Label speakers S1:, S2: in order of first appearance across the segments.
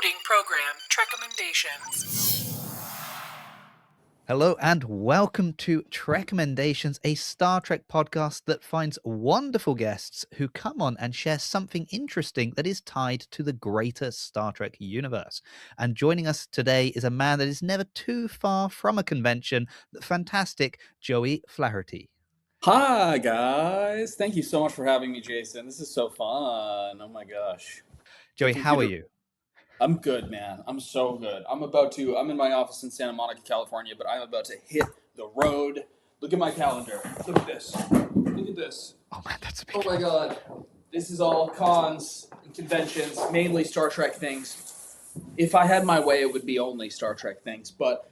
S1: Loading program, Trekommendations.
S2: Hello and welcome to Trekommendations, a Star Trek podcast that finds wonderful guests who come on and share something interesting that is tied to the greater Star Trek universe. And joining us today is a man that is never too far from a convention, the fantastic Joey Flaherty.
S3: Hi, guys. Thank you so much for having me, Jason. This is so fun. Oh, my gosh.
S2: Joey, how are you?
S3: I'm good, man. I'm so good. I'm in my office in Santa Monica, California, but I'm about to hit the road. Look at my calendar. Look at this. Look at this.
S2: Oh, man, that's a big
S3: Oh, my God. This is all cons and conventions, mainly Star Trek things. If I had my way, it would be only Star Trek things, but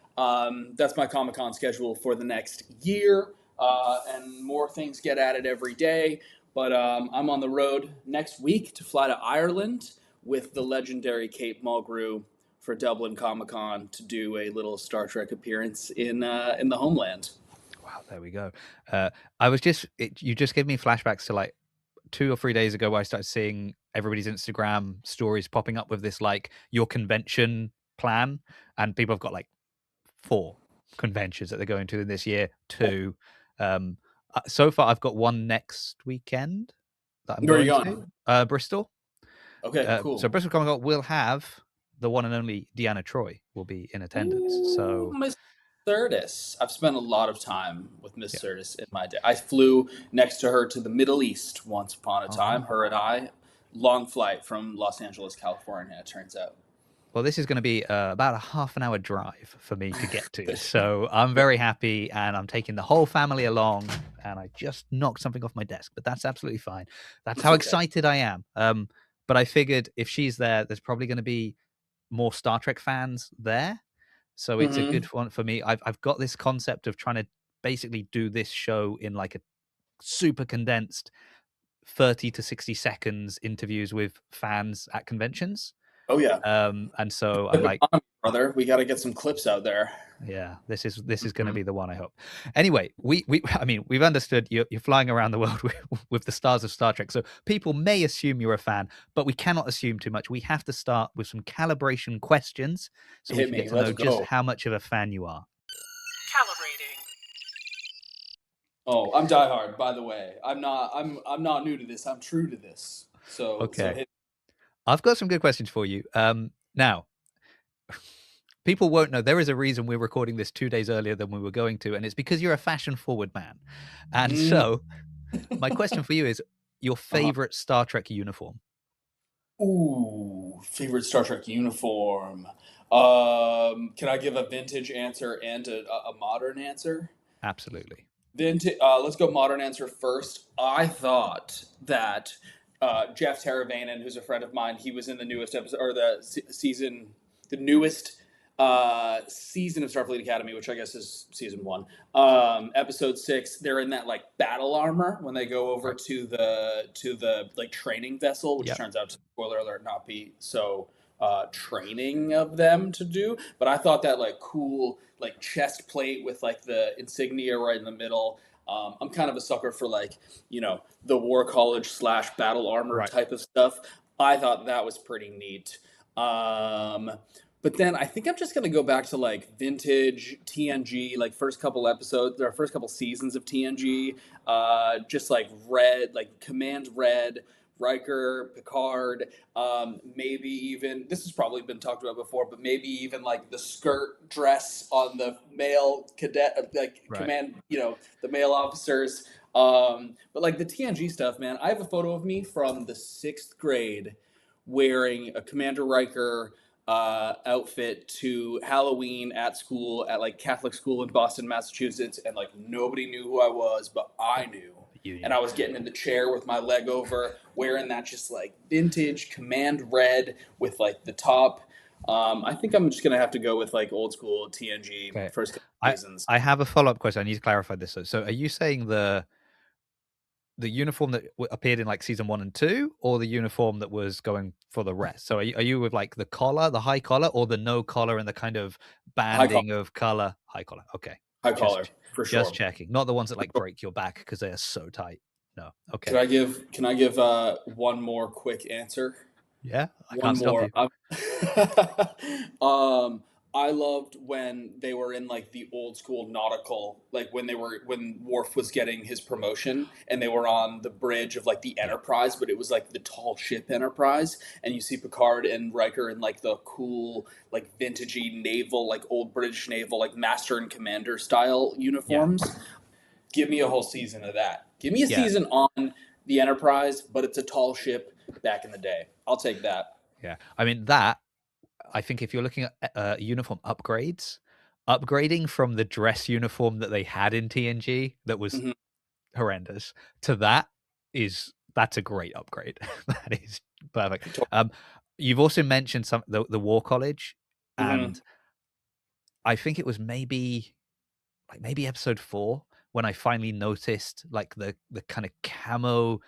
S3: that's my Comic-Con schedule for the next year. And more things get added every day. But I'm on the road next week to fly to Ireland with the legendary Kate Mulgrew for Dublin Comic-Con to do a little Star Trek appearance in the homeland.
S2: Wow, there we go. You just gave me flashbacks to like 2 or 3 days ago where I started seeing everybody's Instagram stories popping up with this, like, your convention plan. And people have got like 4 conventions that they're going to in this year, 2. So far, I've got one next weekend that I'm
S3: Where are
S2: going
S3: you
S2: to. Bristol.
S3: Okay, cool.
S2: So Bristol Comic Con will have the one and only Deanna Troy will be in attendance. So
S3: Miss Sirtis. I've spent a lot of time with Miss Sirtis in my day. I flew next to her to the Middle East once upon a time, her and I. Long flight from Los Angeles, California, it turns out.
S2: Well, this is going to be about a half-an-hour drive for me to get to. So I'm very happy, and I'm taking the whole family along, and I just knocked something off my desk, but that's absolutely fine. That's how excited I am. But I figured if she's there, there's probably going to be more Star Trek fans there. So it's a good one for me. I've got this concept of trying to basically do this show in like a super condensed 30 to 60 seconds interviews with fans at conventions.
S3: Oh yeah.
S2: And so I'm like,
S3: brother, we got to get some clips out there.
S2: Yeah, this is going to be the one, I hope. Anyway, we've understood you're flying around the world with the stars of Star Trek, so people may assume you're a fan, but we cannot assume too much. We have to start with some calibration questions so we can get to know just how much of a fan you are.
S1: Calibrating.
S3: Oh, I'm diehard, by the way. I'm not new to this. I'm true to this. So
S2: okay. I've got some good questions for you. Now, people won't know there is a reason we're recording this 2 days earlier than we were going to, and it's because you're a fashion-forward man. And so, my question for you is your favorite Star Trek uniform.
S3: Ooh, favorite Star Trek uniform. Can I give a vintage answer and a modern answer?
S2: Absolutely.
S3: Let's go modern answer first. I thought that Jeff Teravainen, who's a friend of mine, he was in the newest episode, or the newest season of Starfleet Academy, which I guess is season 1, episode 6. They're in that like battle armor when they go over to the like training vessel, which turns out to, spoiler alert, not be so training of them to do. But I thought that like cool like chest plate with like the insignia right in the middle. I'm kind of a sucker for like, the War College / battle armor type of stuff. I thought that was pretty neat. But then I think I'm just going to go back to like vintage TNG, like first couple episodes, or first couple seasons of TNG, just like red, like command red, Riker, Picard, maybe even, this has probably been talked about before, but maybe even like the skirt dress on the male cadet, command, the male officers. But like the TNG stuff, man, I have a photo of me from the 6th grade wearing a Commander Riker outfit to Halloween at school, at like Catholic school in Boston, Massachusetts, and like nobody knew who I was, but I knew. And I was getting in the chair with my leg over, wearing that just like vintage command red with like the top. I think I'm just gonna have to go with like old school TNG first couple seasons.
S2: I have a follow-up question. I need to clarify this. So are you saying the uniform that appeared in like season 1 and 2, or the uniform that was going for the rest? So are you with like the collar, the high collar, or the no collar and the kind of banding of color? High collar. Okay.
S3: High collar, for sure.
S2: Just checking. Not the ones that like break your back because they are so tight. No. Okay.
S3: Can I give one more quick answer?
S2: Yeah, I
S3: One
S2: can't stop
S3: more.
S2: you.
S3: I loved when they were in like the old school nautical, like when Worf was getting his promotion and they were on the bridge of like the
S2: Yeah.
S3: Enterprise, but it was like the tall ship Enterprise, and you see Picard and Riker in like the cool, like vintagey naval, like old British naval, like master and commander style
S2: Yeah.
S3: uniforms. Give me a whole season of that. Give me a
S2: Yeah.
S3: season on the Enterprise, but it's a tall ship back in the day. I'll take that.
S2: Yeah. I mean, that, I think if you're looking at uniform upgrades, upgrading from the dress uniform that they had in TNG that was
S3: Mhm.
S2: horrendous to that's a great upgrade. That is perfect. You've also mentioned the War College,
S3: Mhm.
S2: and I think it was maybe episode 4 when I finally noticed like the kind of camo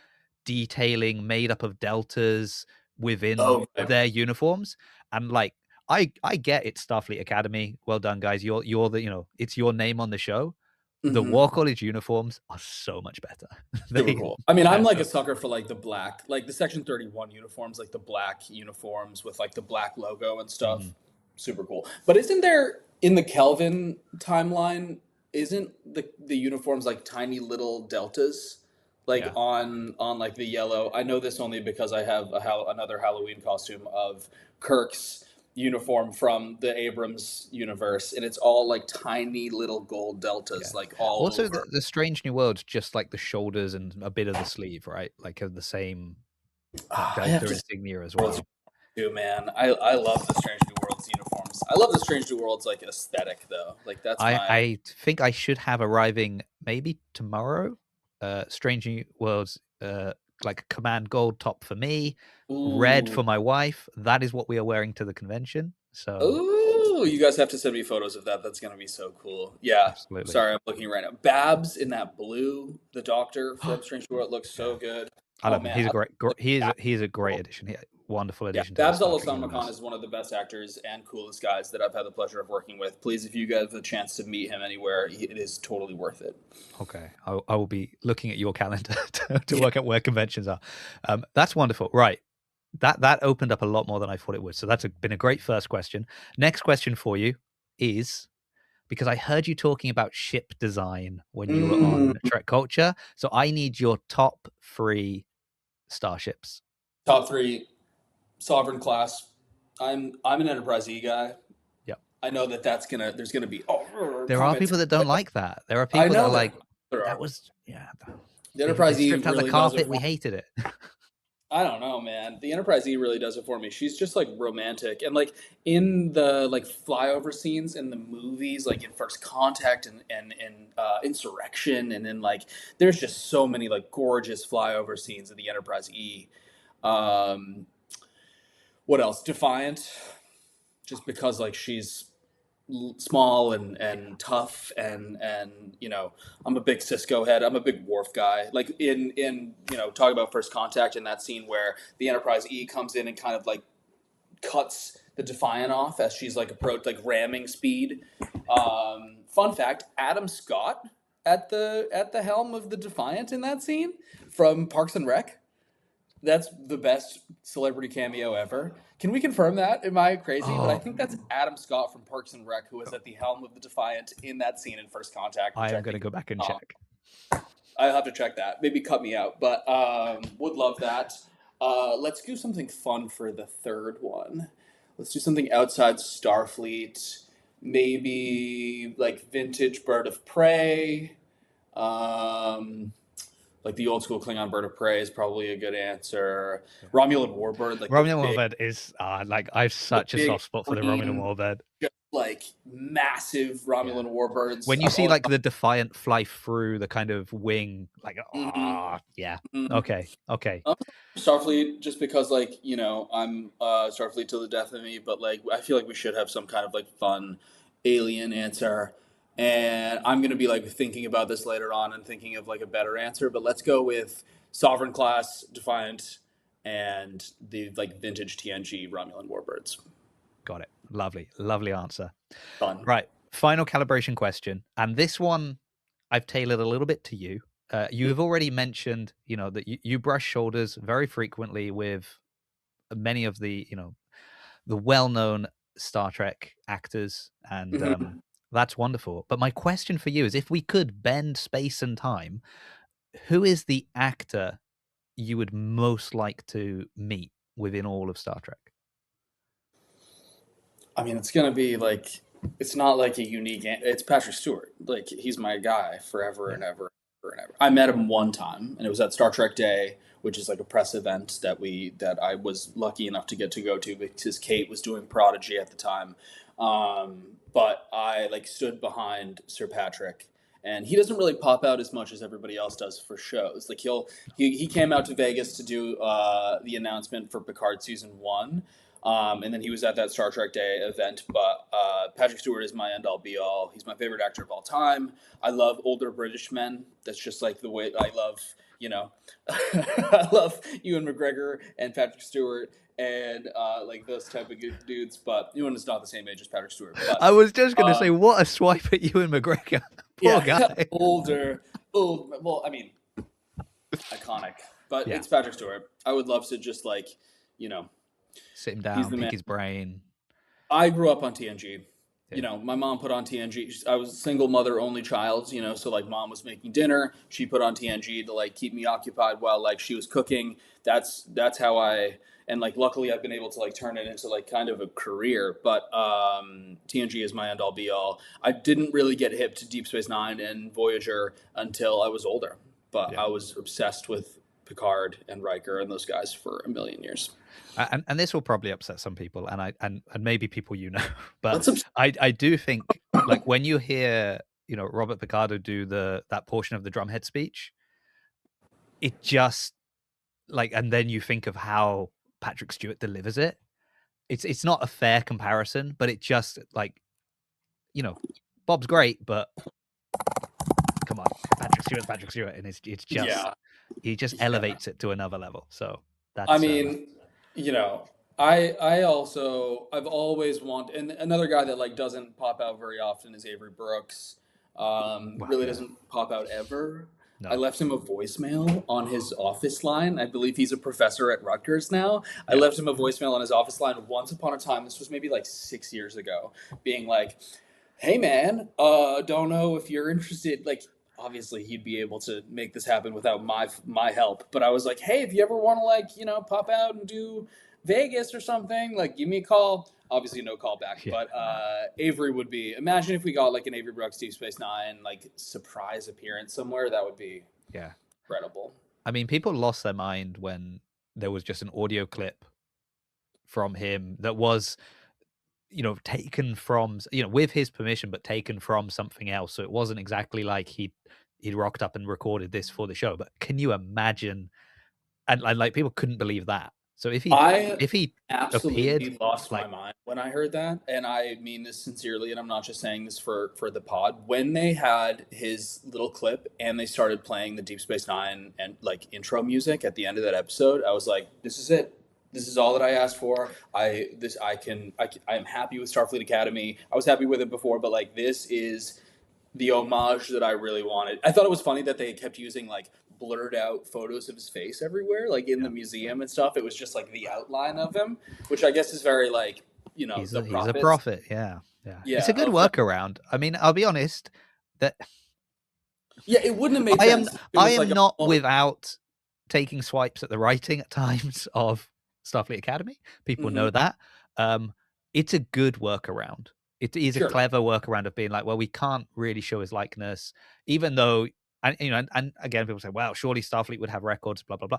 S2: detailing made up of deltas within
S3: Oh, right.
S2: their uniforms, and like I get it's Starfleet Academy. Well done, guys. You're the it's your name on the show. The
S3: Mhm.
S2: War College uniforms are so much better.
S3: Super
S2: They
S3: cool. I mean, I'm
S2: are
S3: like
S2: so
S3: a sucker for like the black, like the Section 31 uniforms, like the black uniforms with like the black logo and stuff.
S2: Mhm.
S3: Super cool. But isn't there in the Kelvin timeline? Isn't the uniforms like tiny little deltas, like
S2: Yeah.
S3: on like the yellow? I know this only because I have another Halloween costume of Kirk's uniform from the Abrams universe, and it's all like tiny little gold deltas,
S2: Yeah.
S3: like all
S2: Also,
S3: over.
S2: the Strange New World's just like the shoulders and a bit of the sleeve, right? Like of the same
S3: I have
S2: Delta
S3: to
S2: insignia as
S3: Worlds
S2: well.
S3: too, man. I love the Strange New Worlds uniforms. I love the Strange New Worlds like aesthetic though. Like that's my
S2: I think I should have arriving maybe tomorrow. Strange New Worlds, like a command gold top for me, red
S3: ooh.
S2: for my wife. That is what we are wearing to the convention. So
S3: Ooh, you guys have to send me photos of that. That's gonna be so cool. Yeah.
S2: absolutely.
S3: Sorry, I'm looking right now. Babs in that blue, the Doctor from Strange New World looks
S2: Yeah,
S3: so good.
S2: I
S3: Oh
S2: love him.
S3: man,
S2: He's a
S3: I
S2: great,
S3: love
S2: he's a
S3: Babs.
S2: great addition. Wonderful
S3: Yeah,
S2: addition to the
S3: Babs
S2: Star Trek
S3: Olusanmakan
S2: universe.
S3: is one of the best actors and coolest guys that I've had the pleasure of working with. Please, if you guys have a chance to meet him anywhere, it is totally worth it.
S2: Okay, I will be looking at your calendar to
S3: Yeah.
S2: work out where conventions are. That's wonderful. Right, that opened up a lot more than I thought it would. So that's been a great first question. Next question for you is, because I heard you talking about ship design when you were
S3: Mm,
S2: on Trek Culture, so I need your top 3 starships.
S3: top three sovereign class. I'm an Enterprise E guy.
S2: Yep.
S3: I know there's gonna be
S2: There are
S3: comments.
S2: people that don't like that. There are
S3: I
S2: people that are
S3: know
S2: like,
S3: there
S2: that
S3: are.
S2: was yeah.
S3: The
S2: They
S3: Enterprise E
S2: stripped out the
S3: really does it
S2: carpet.
S3: for
S2: We
S3: me.
S2: hated it.
S3: I don't know, man. The Enterprise E really does it for me. She's just like romantic, and like in the like flyover scenes in the movies, like in First Contact and Insurrection, and then like there's just so many like gorgeous flyover scenes of the Enterprise E. Um, what else? Defiant, just because like she's small and tough and I'm a big Cisco head. I'm a big Worf guy. Like in talk about First Contact in that scene where the Enterprise E comes in and kind of like cuts the Defiant off as she's like approach like ramming speed. Fun fact: Adam Scott at the helm of the Defiant in that scene from Parks and Rec. That's the best celebrity cameo ever. Can we confirm that? Am I crazy? But I
S2: Oh,
S3: think that's Adam Scott from Parks and Rec who was at the helm of the Defiant in that scene in First Contact,
S2: I
S3: which
S2: am
S3: I
S2: going to
S3: think
S2: go back and check.
S3: I'll have to check that. Maybe cut me out, but would love that. Let's do something fun for the third one. Let's do something outside Starfleet. Maybe like vintage Bird of Prey. Um, like the old school Klingon Bird of Prey is probably a good answer.
S2: Yeah.
S3: Romulan Warbird, like
S2: Romulan Warbird is like I have
S3: the
S2: such a
S3: big
S2: soft spot for the Romulan
S3: green,
S2: Warbird.
S3: just like massive
S2: Yeah.
S3: Romulan Warbirds.
S2: When you see like the Defiant fly through the kind of wing, like
S3: Mhm,
S2: yeah.
S3: mhm.
S2: Okay.
S3: I'm Starfleet just because like I'm Starfleet till the death of me, but like I feel like we should have some kind of like fun alien answer. And I'm gonna be like thinking about this later on and thinking of like a better answer. But let's go with Sovereign class Defiant and the like vintage TNG Romulan Warbirds.
S2: Got it. Lovely. Lovely answer.
S3: Fun.
S2: Right. Final calibration question. And this one I've tailored a little bit to you. You have already mentioned, that you brush shoulders very frequently with many of the the well-known Star Trek actors, and that's wonderful. But my question for you is, if we could bend space and time, who is the actor you would most like to meet within all of Star Trek?
S3: I mean, it's gonna be like it's not like a unique. It's Patrick Stewart. Like he's my guy forever
S2: Yeah.
S3: and ever, ever and ever. I met him one time, and it was at Star Trek Day, which is like a press event that I was lucky enough to get to go to because Kate was doing Prodigy at the time. But I like stood behind Sir Patrick, and he doesn't really pop out as much as everybody else does for shows. Like he came out to Vegas to do the announcement for Picard season 1. And then he was at that Star Trek Day event. But Patrick Stewart is my end all be all. He's my favorite actor of all time. I love older British men. That's just like the way I love, I love Ewan McGregor and Patrick Stewart and like those type of good dudes. But Ewan is not the same age as Patrick Stewart. But
S2: I was just going to say, what a swipe at Ewan McGregor. Poor guy.
S3: Older. Well, I mean, iconic. But
S2: Yeah.
S3: it's Patrick Stewart. I would love to just like,
S2: sit him
S3: He's
S2: down,
S3: the
S2: pick
S3: man.
S2: his brain.
S3: I grew up on TNG.
S2: Yeah.
S3: My mom put on TNG. I was a single mother, only child, so like mom was making dinner. She put on TNG to like keep me occupied while like she was cooking. That's how and like luckily I've been able to like turn it into like kind of a career. But TNG is my end all be all. I didn't really get hip to Deep Space Nine and Voyager until I was older. But
S2: Yeah.
S3: I was obsessed with Picard and Riker and those guys for a million years.
S2: And this will probably upset some people, and maybe people but
S3: That's
S2: I do think like when you hear Robert Picardo do that portion of the drumhead speech, it just like, and then you think of how Patrick Stewart delivers it. It's not a fair comparison, but it just like Bob's great, but come on, Patrick Stewart, and it's just he just elevates it to another level. So that's
S3: I mean, I've always wanted, and another guy that like doesn't pop out very often is Avery Brooks. Really doesn't pop out ever.
S2: No.
S3: I left him a voicemail on his office line. I believe he's a professor at Rutgers now. I left him a voicemail on his office line once upon a time. This was maybe like 6 years ago, being like, "Hey man, don't know if you're interested." Like, obviously he'd be able to make this happen without my help. But I was like, "Hey, if you ever want to like, pop out and do Vegas or something, like give me a call." Obviously no call back, but Avery would be, imagine if we got like an Avery Brooks Deep Space Nine like surprise appearance somewhere. That would be incredible.
S2: I mean, people lost their mind when there was just an audio clip from him that was taken from with his permission, but taken from something else. So it wasn't exactly like he'd rocked up and recorded this for the show. But can you imagine? And like people couldn't believe that. So if he
S3: absolutely
S2: appeared,
S3: lost my mind when I heard that, and I mean this sincerely, and I'm not just saying this for the pod. When they had his little clip and they started playing the Deep Space Nine and like intro music at the end of that episode, I was like, "This is it. This is all that I asked for. I am happy with Starfleet Academy. I was happy with it before, but like this is the homage that I really wanted." I thought it was funny that they kept using like blurred out photos of his face everywhere, like in the museum and stuff. It was just like the outline of him, which I guess is very like
S2: he's a prophet. Yeah. It's a good
S3: okay.
S2: workaround. I mean, I'll be honest that
S3: it wouldn't have made sense.
S2: I am not without taking swipes at the writing at times of Starfleet Academy. People know that. It's a good workaround. It is a clever workaround of being like, well, we can't really show his likeness, even though, and again, people say, well, surely Starfleet would have records, blah blah blah.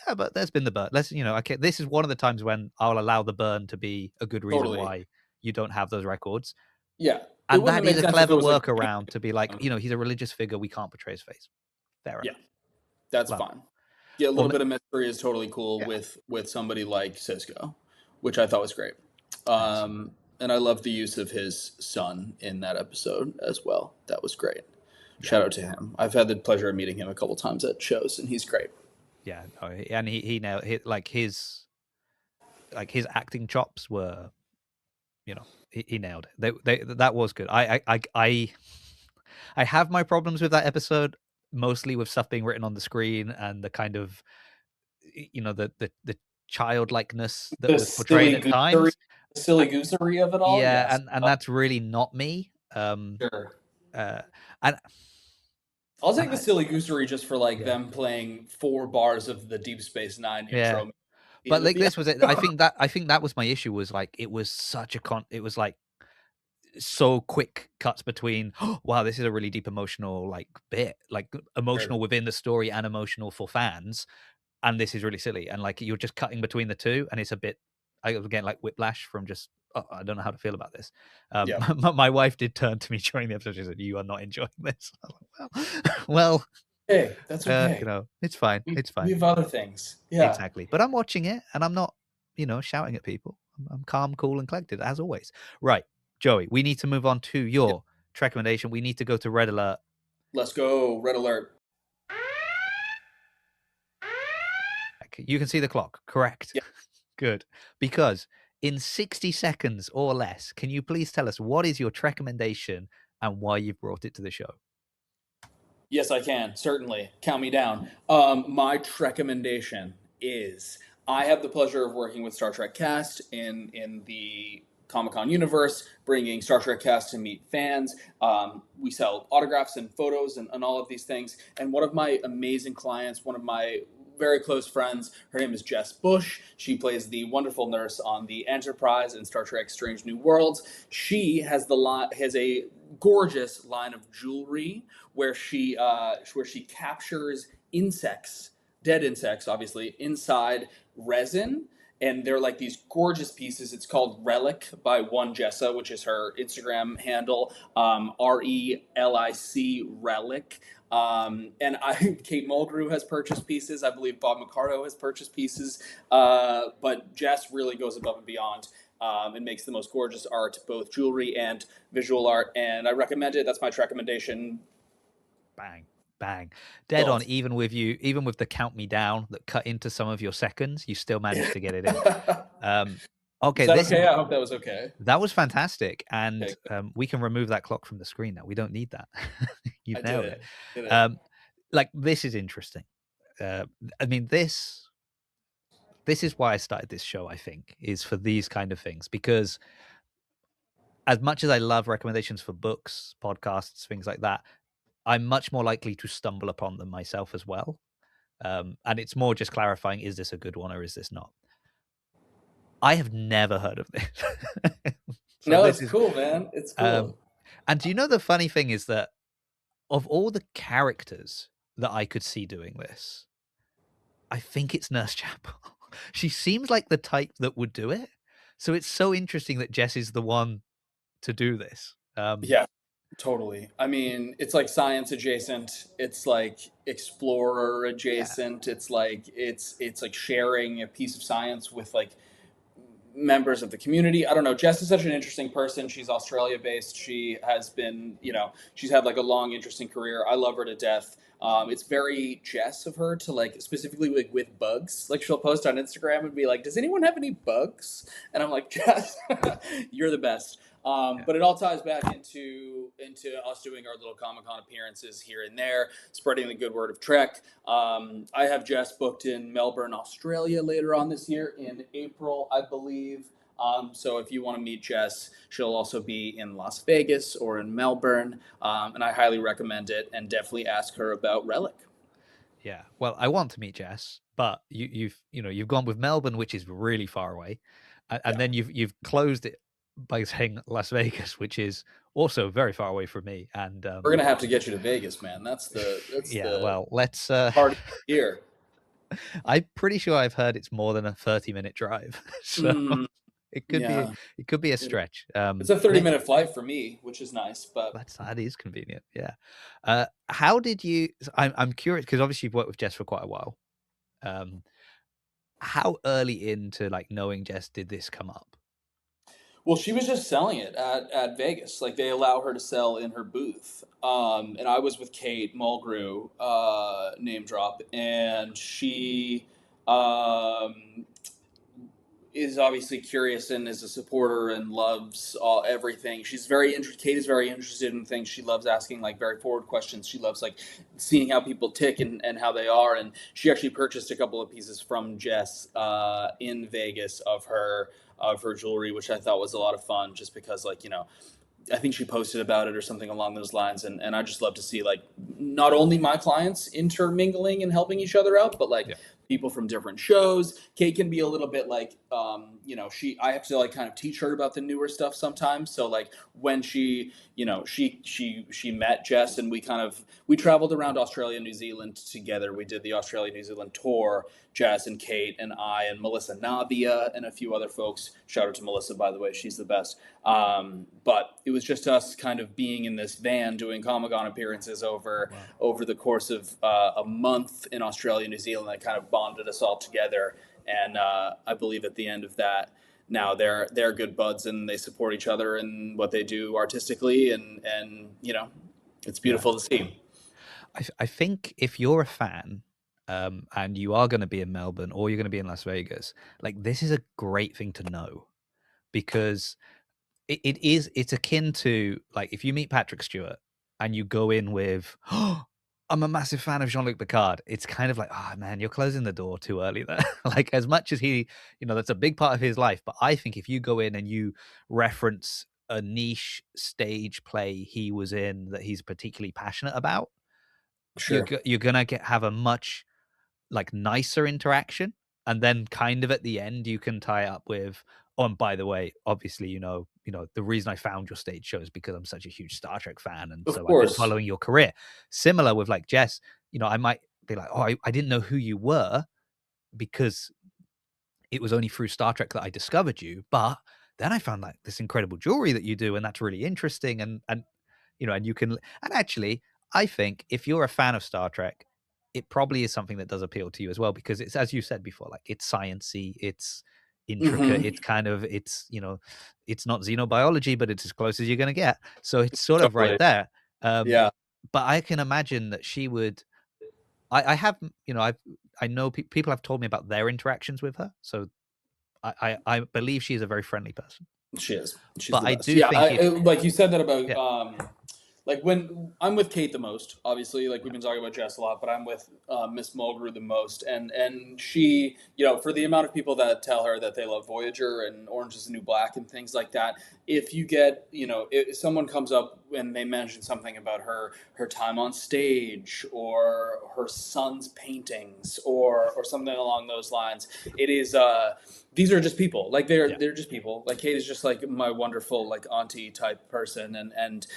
S2: Yeah, but there's been the burn. Okay, this is one of the times when I'll allow the burn to be a good reason why you don't have those records.
S3: Yeah,
S2: and that is a clever workaround to be like, he's a religious figure. We can't portray his face. Fair enough.
S3: Yeah, that's fine. Yeah, a little bit of mystery is totally cool with somebody like Sisko, which I thought was great. And I love the use of his son in that episode as well. That was great. Shout out to him. I've had the pleasure of meeting him a couple times at shows, and he's great.
S2: Yeah, and he nailed his acting chops were, he nailed it. That was good. I have my problems with that episode, mostly with stuff being written on the screen and the kind of, the childlikeness that
S3: The
S2: was portrayed at times.
S3: silly goosery of it all.
S2: Yeah,
S3: Yes.
S2: and that's really not me.
S3: Sure.
S2: Uh, and
S3: I'll take
S2: and
S3: the silly goosery just for like
S2: yeah,
S3: them playing 4 bars of the Deep Space Nine
S2: yeah.
S3: intro.
S2: But like
S3: Yeah.
S2: this was it. I think that was my issue. Was like it was such a it was like so quick cuts between. Oh, wow, this is a really deep emotional like bit, like
S3: Sure.
S2: emotional within the story and emotional for fans. And this is really silly. And like you're just cutting between the two, and it's a bit. I was getting like whiplash from just. Oh, I don't know how to feel about this.
S3: Yeah.
S2: My wife did turn to me during the episode. She said, "You are not enjoying this." I was like, well,
S3: Hey, that's okay.
S2: it's fine.
S3: We,
S2: It's
S3: we
S2: fine.
S3: have other things. Yeah.
S2: Exactly. But I'm watching it, and I'm not, shouting at people. I'm calm, cool, and collected as always. Right, Joey. We need to move on to your recommendation. We need to go to Red Alert.
S3: Let's go. Red alert.
S2: You can see the clock, correct?
S3: Yeah.
S2: Good. Because in 60 seconds or less, can you please tell us what is your recommendation and why you've brought it to the show?
S3: Yes, I can. Certainly. Count me down. My recommendation is I have the pleasure of working with Star Trek Cast in the Comic-Con universe, bringing Star Trek Cast to meet fans. We sell autographs and photos and all of these things. And one of my amazing clients, one of my very close friends, her name is Jess Bush. She plays the wonderful nurse on the Enterprise in Star Trek Strange New Worlds. She has a gorgeous line of jewelry where she captures insects, dead insects, obviously, inside resin. And they're like these gorgeous pieces. It's called Relic by oneJessa, which is her Instagram handle, RELIC, Relic. Kate Mulgrew has purchased pieces. I believe Bob McCarto has purchased pieces. But Jess really goes above and beyond. And makes the most gorgeous art, both jewelry and visual art, and I recommend it. That's my recommendation.
S2: Bang, bang, dead on. Even with the count me down that cut into some of your seconds, you still managed to get it in. Okay,
S3: Is that okay? I hope that was okay.
S2: That was fantastic, and
S3: Okay.
S2: we can remove that clock from the screen now. We don't need that. You've nailed it.
S3: Did it.
S2: Like this is interesting. I mean, this is why I started this show. I think is for these kind of things, because as much as I love recommendations for books, podcasts, things like that, I'm much more likely to stumble upon them myself as well. And it's more just clarifying, is this a good one or is this not? I have never heard of this.
S3: No, it's cool, man. It's cool.
S2: And do you know the funny thing is that of all the characters that I could see doing this, I think it's Nurse Chapel. She seems like the type that would do it. So it's so interesting that Jess is the one to do this.
S3: Yeah, totally. I mean, it's like science adjacent. It's like explorer adjacent. Yeah. It's like sharing a piece of science with like members of the community. I don't know. Jess is such an interesting person. She's Australia based. She has been, she's had like a long, interesting career. I love her to death. It's very Jess of her to like specifically like with bugs. Like she'll post on Instagram and be like, "Does anyone have any bugs?" And I'm like, "Jess, you're the best." But it all ties back into us doing our little Comic-Con appearances here and there, spreading the good word of Trek. I have Jess booked in Melbourne, Australia later on this year in April, I believe. So if you want to meet Jess, she'll also be in Las Vegas or in Melbourne, and I highly recommend it. And definitely ask her about Relic.
S2: Yeah, well, I want to meet Jess, but you've gone with Melbourne, which is really far away, and then you've closed it by saying Las Vegas, which is also very far away from me. And
S3: we're gonna have to get you to Vegas, man. That's
S2: well, let's
S3: party here.
S2: I'm pretty sure I've heard it's more than a 30-minute drive, so it could be a stretch.
S3: It's a 30-minute flight for me, which is nice, but
S2: that is convenient. Yeah. How did you? I'm curious because obviously you've worked with Jess for quite a while. How early into like knowing Jess did this come up?
S3: Well, she was just selling it at Vegas. Like they allow her to sell in her booth. And I was with Kate Mulgrew, name drop, and she is obviously curious and is a supporter and loves everything. Kate is very interested in things. She loves asking like very forward questions. She loves like seeing how people tick and how they are. And she actually purchased a couple of pieces from Jess in Vegas of her jewelry, which I thought was a lot of fun, just because like, you know, I think she posted about it or something along those lines, and I just love to see like not only my clients intermingling and helping each other out, but like
S2: Yeah.
S3: people from different shows. Kate can be a little bit like, you know, I have to like kind of teach her about the newer stuff sometimes. So like when she, you know, she met Jess, and we traveled around Australia and New Zealand together. We did the Australia New Zealand tour. Jess and Kate and I and Melissa Navia and a few other folks. Shout out to Melissa, by the way, she's the best. But it was just us kind of being in this van doing Comic-Con appearances over the course of a month in Australia and New Zealand. That kind of bonded us all together, and I believe at the end of that, now they're good buds and they support each other in what they do artistically, and you know, it's beautiful to see.
S2: I think if you're a fan, and you are going to be in Melbourne or you're going to be in Las Vegas, like this is a great thing to know, because it's akin to like if you meet Patrick Stewart and you go in with, oh, I'm a massive fan of Jean-Luc Picard. It's kind of like, oh man, you're closing the door too early there. Like as much as he, you know, that's a big part of his life. But I think if you go in and you reference a niche stage play he was in that he's particularly passionate about,
S3: Sure.
S2: you're gonna have a much like nicer interaction, and then kind of at the end you can tie up with, oh, and by the way, obviously, you know the reason I found your stage show is because I'm such a huge Star Trek fan, and
S3: Of
S2: so I've been
S3: course.
S2: following your career. Similar with like Jess, you know, I might be like, oh, I didn't know who you were because it was only through Star Trek that I discovered you, but then I found like this incredible jewelry that you do, and that's really interesting, and you know, and you can, and actually, I think if you're a fan of Star Trek, it probably is something that does appeal to you as well, because it's, as you said before, like it's sciencey, it's intricate,
S3: Mhm.
S2: it's kind of, it's, you know, it's not xenobiology, but it's as close as you're going to get. So it's sort of right
S3: Totally.
S2: there.
S3: Yeah.
S2: But I can imagine that she would. I have, you know, I know people have told me about their interactions with her, so I believe she is a very friendly person.
S3: She is. She's
S2: But
S3: the
S2: I
S3: best.
S2: do
S3: Yeah,
S2: think if,
S3: like you said that about
S2: yeah,
S3: like when I'm with Kate the most, obviously, like we've been talking about Jess a lot, but I'm with Miss Mulgrew the most, and she, you know, for the amount of people that tell her that they love Voyager and Orange is the New Black and things like that, if you get, you know, if someone comes up and they mention something about her time on stage or her son's paintings or something along those lines, it is these are just people. Like
S2: yeah,
S3: they're just people. Like Kate is just like my wonderful like auntie type person, and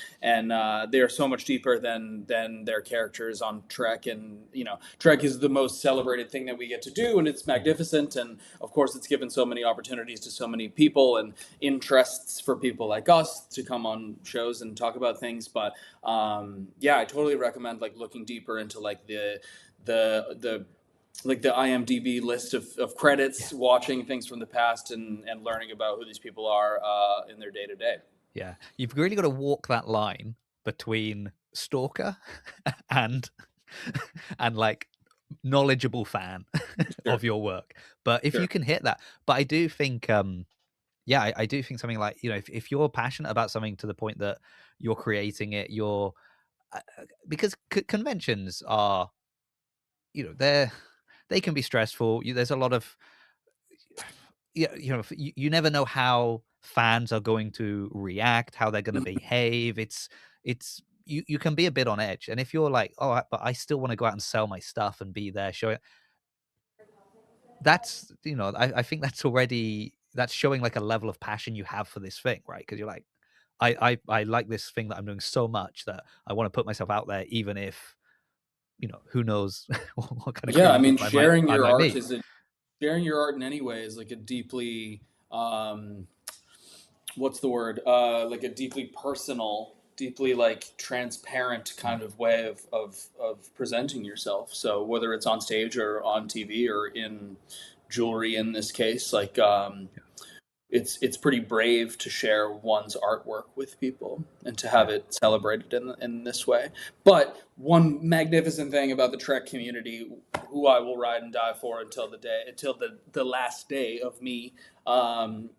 S3: they are so much deeper than their characters on Trek. And you know, Trek is the most celebrated thing that we get to do, and it's magnificent. And of course, it's given so many opportunities to so many people and interests for people like us to come on shows and talk about things. But yeah, I totally recommend like looking deeper into like the like the IMDb list of
S2: yeah.
S3: credits, watching things from the past, and learning about who these people are in their day to day.
S2: Yeah, you've really got to walk that line between stalker and and like knowledgeable fan
S3: Sure,
S2: of your work. But if
S3: sure.
S2: you can hit that, but I do think, yeah, I do think something like, you know, if you're passionate about something to the point that you're creating it, you're because conventions are, you know, they can be stressful. There's a lot of, yeah, you know, you never know how fans are going to react, how they're going to behave. It's you can be a bit on edge, and if you're like, oh, but I still want to go out and sell my stuff and be there showing, that's, you know, I think that's already, that's showing like a level of passion you have for this thing, right? Because you're like, I like this thing that I'm doing so much that I want to put myself out there, even if, you know, who knows what kind of
S3: Yeah, I
S2: crazy
S3: mean,
S2: people I might meet.
S3: sharing your art in any way is like a deeply what's the word? Like a deeply personal, deeply like transparent
S2: Mm,
S3: kind of way of presenting yourself. So whether it's on stage or on TV or in jewelry in this case, like it's pretty brave to share one's artwork with people and to have
S2: yeah,
S3: it celebrated in this way. But one magnificent thing about the Trek community, who I will ride and die for until the last day of me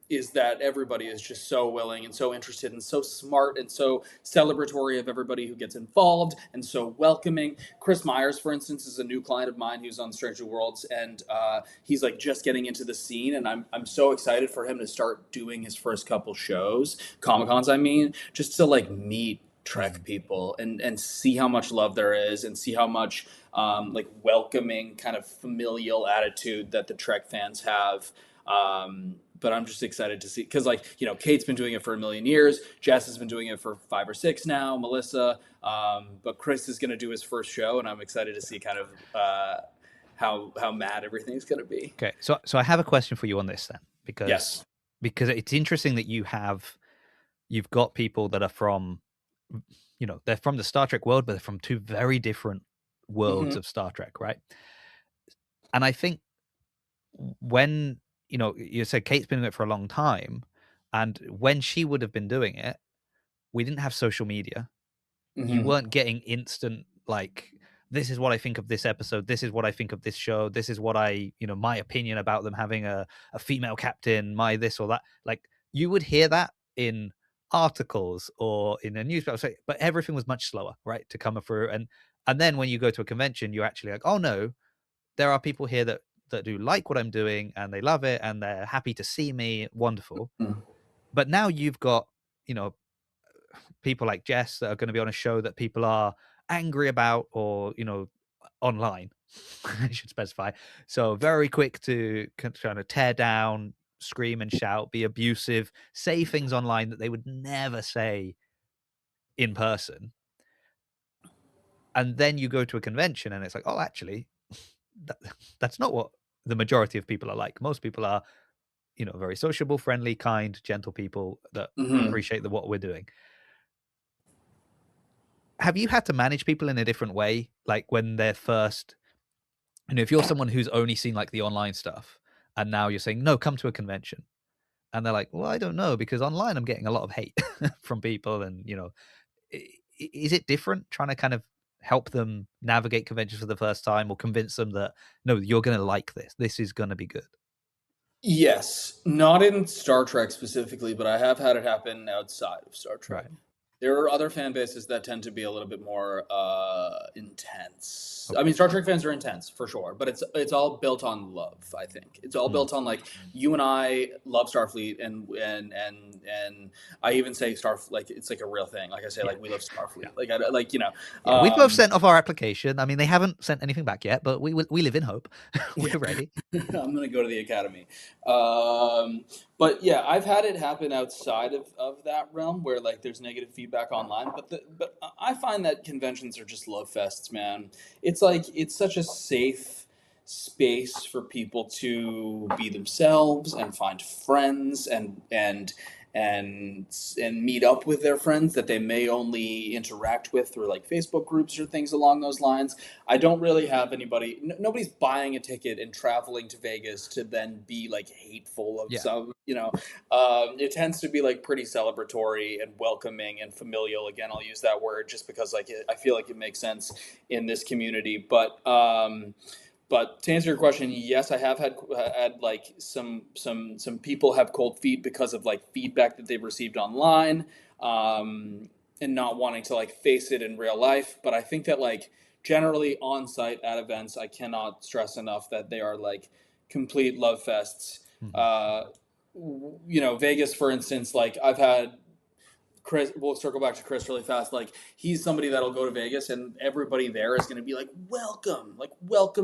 S3: is that everybody is just so willing and so interested and so smart and so celebratory of everybody who gets involved and so welcoming. Chris Myers, for instance, is a new client of mine who's on Stranger Worlds, and he's like just getting into the scene, and I'm so excited for him to start doing his first couple shows, Comic Cons, I mean, just to like meet Trek people and see how much love there is and see how much like welcoming kind of familial attitude that the Trek fans have. But I'm just excited to see, because like, you know, Kate's been doing it for a million years. Jess has been doing it for 5 or 6 now. Melissa, but Chris is going to do his first show, and I'm excited to see kind of how mad everything's going to be.
S2: Okay, so I have a question for you on this then, because
S3: Yes.
S2: because it's interesting that you've got people that are from, you know, they're from the Star Trek world, but they're from 2 very different worlds of Star Trek, right? And I think when, you know, you said Kate's been doing it for a long time, and when she would have been doing it, we didn't have social media. You weren't getting instant, like, this is what I think of this episode, this is what I think of this show, this is what I, you know, my opinion about them having a female captain, my this or that. Like, you would hear that in articles or in a newspaper, but everything was much slower, right, to come through. And then when you go to a convention, you're actually like, oh no, there are people here that do like what I'm doing, and they love it, and they're happy to see me. Wonderful. But now you've got, you know, people like Jess that are going to be on a show that people are angry about, or, you know, online, I should specify. So very quick to kind of tear down, scream and shout, be abusive, say things online that they would never say in person. And then you go to a convention and it's like, oh, actually, that's not what the majority of people are like. Most people are, you know, very sociable, friendly, kind, gentle people that appreciate what we're doing. Have you had to manage people in a different way? Like when they're first, you know, if you're someone who's only seen like the online stuff, and now you're saying, no, come to a convention. And they're like, well, I don't know, because online I'm getting a lot of hate from people. And, you know, is it different trying to kind of help them navigate conventions for the first time, or convince them that, no, you're going to like this. This is going to be good?
S3: Yes, not in Star Trek specifically, but I have had it happen outside of Star Trek.
S2: Right.
S3: There are other fan bases that tend to be a little bit more intense. I mean, Star Trek fans are intense for sure, but it's all built on love. I think it's all built on, like, you and I love Starfleet, and I even say like it's like a real thing. Like I say, like, we love Starfleet. Like, like, you know,
S2: we've both sent off our application. I mean, they haven't sent anything back yet, but we live in hope. We're ready.
S3: I'm gonna go to the academy. But yeah, I've had it happen outside of that realm where, like, there's negative feedback online. But I find that conventions are just love fests, man. It's like, it's such a safe space for people to be themselves and find friends and meet up with their friends that they may only interact with through, like, Facebook groups or things along those lines. I don't really have anybody. Nobody's buying a ticket and traveling to Vegas to then be, like, hateful of some. You know, it tends to be, like, pretty celebratory and welcoming and familial. Again, I'll use that word just because, like, I feel like it makes sense in this community. But to answer your question, yes, I have had like some people have cold feet because of, like, feedback that they've received online, and not wanting to, like, face it in real life. But I think that, like, generally on site at events, I cannot stress enough that they are, like, complete love fests. You know, Vegas, for instance, like, I've had Chris, we'll circle back to Chris really fast. Like, he's somebody that'll go to Vegas, and everybody there is going to be like, welcome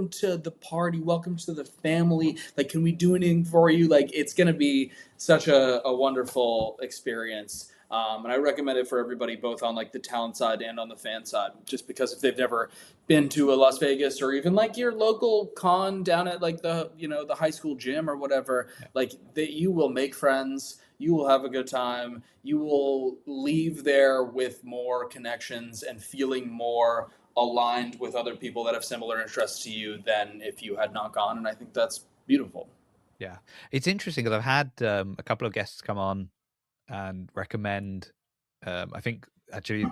S3: to the party, welcome to the family. Like, can we do anything for you? Like, it's going to be such a wonderful experience. And I recommend it for everybody, both on, like, the talent side and on the fan side, just because if they've never been to a Las Vegas, or even, like, your local con down at, like, the, you know, the high school gym or whatever, like, you will make friends. You will have a good time. You will leave there with more connections and feeling more aligned with other people that have similar interests to you than if you had not gone. And I think that's beautiful.
S2: Yeah, it's interesting because I've had a couple of guests come on and recommend. I think actually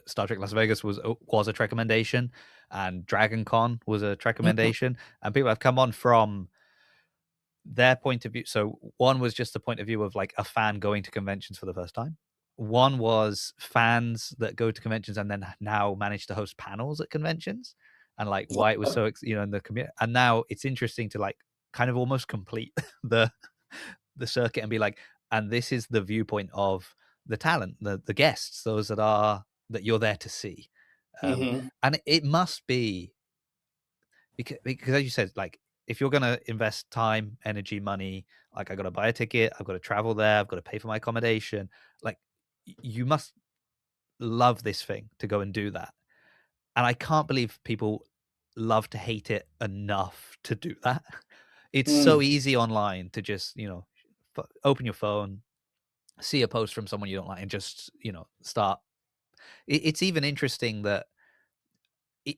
S2: Star Trek Las Vegas was a Trekommendation, and Dragon Con was a Trekommendation, and people have come on from their point of view. So one was just the point of view of like a fan going to conventions for the first time. One was fans that go to conventions and then now manage to host panels at conventions, and like why it was so in the community. And now it's interesting to like kind of almost complete the circuit and be like, and this is the viewpoint of the talent, the guests, those that you're there to see. And it must be because as you said, like if you're going to invest time, energy, money, like I got to buy a ticket, I've got to travel there, I've got to pay for my accommodation, like you must love this thing to go and do that. And I can't believe people love to hate it enough to do that. It's so easy online to just, open your phone, see a post from someone you don't like and just, start. It's even interesting that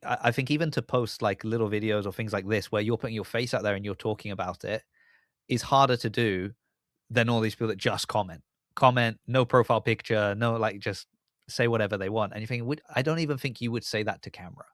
S2: I think even to post like little videos or things like this, where you're putting your face out there and you're talking about it, is harder to do than all these people that just comment, no profile picture, no, like just say whatever they want. And you think, I don't even think you would say that to camera,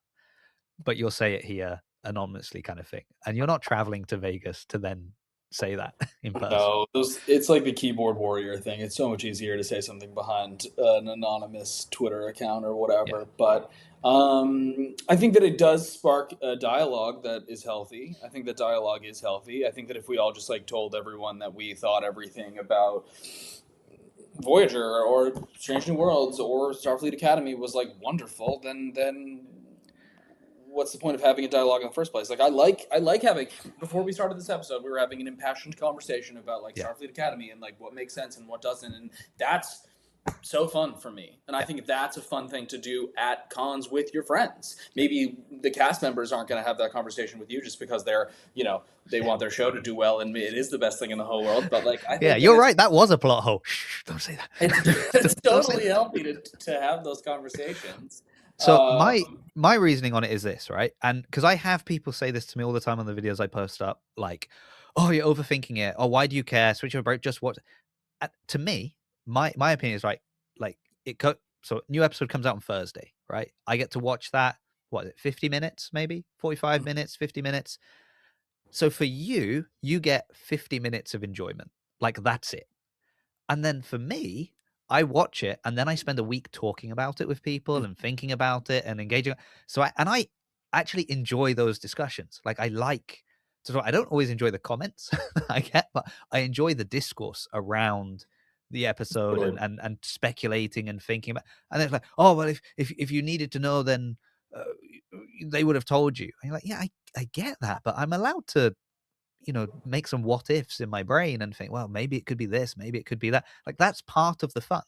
S2: but you'll say it here anonymously kind of thing. And you're not traveling to Vegas to then say that in person.
S3: No, it's like the keyboard warrior thing. It's so much easier to say something behind an anonymous Twitter account or whatever.
S2: Yeah.
S3: But I think that it does spark a dialogue that is healthy. I think that dialogue is healthy. I think that if we all just like told everyone that we thought everything about Voyager or Strange New Worlds or Starfleet Academy was like wonderful, then what's the point of having a dialogue in the first place? Like I like having, before we started this episode, we were having an impassioned conversation about like Starfleet Academy and like what makes sense and what doesn't, and that's so fun for me. And I think that's a fun thing to do at cons with your friends. Maybe the cast members aren't going to have that conversation with you just because they're, they want their show to do well and it is the best thing in the whole world. But like, I think
S2: you're right. That was a plot hole. Shh, don't say that.
S3: It's totally healthy to have those conversations.
S2: So my reasoning on it is this, right? And because I have people say this to me all the time on the videos I post up, like, "Oh, you're overthinking it. Oh, why do you care? Switch your break. Just what?" To me, my opinion is right. Like so new episode comes out on Thursday, right? I get to watch that. What is it? 50 minutes, maybe 45 minutes, 50 minutes. So for you get 50 minutes of enjoyment. Like that's it. And then for me, I watch it and then I spend a week talking about it with people and thinking about it and engaging. So I actually enjoy those discussions. Like I don't always enjoy the comments I get, but I enjoy the discourse around the episode and speculating and thinking about. And it's like, oh well, if you needed to know, then they would have told you. And you're like, yeah, I get that, but I'm allowed to make some what ifs in my brain and think, well, maybe it could be this, maybe it could be that. Like that's part of the fun.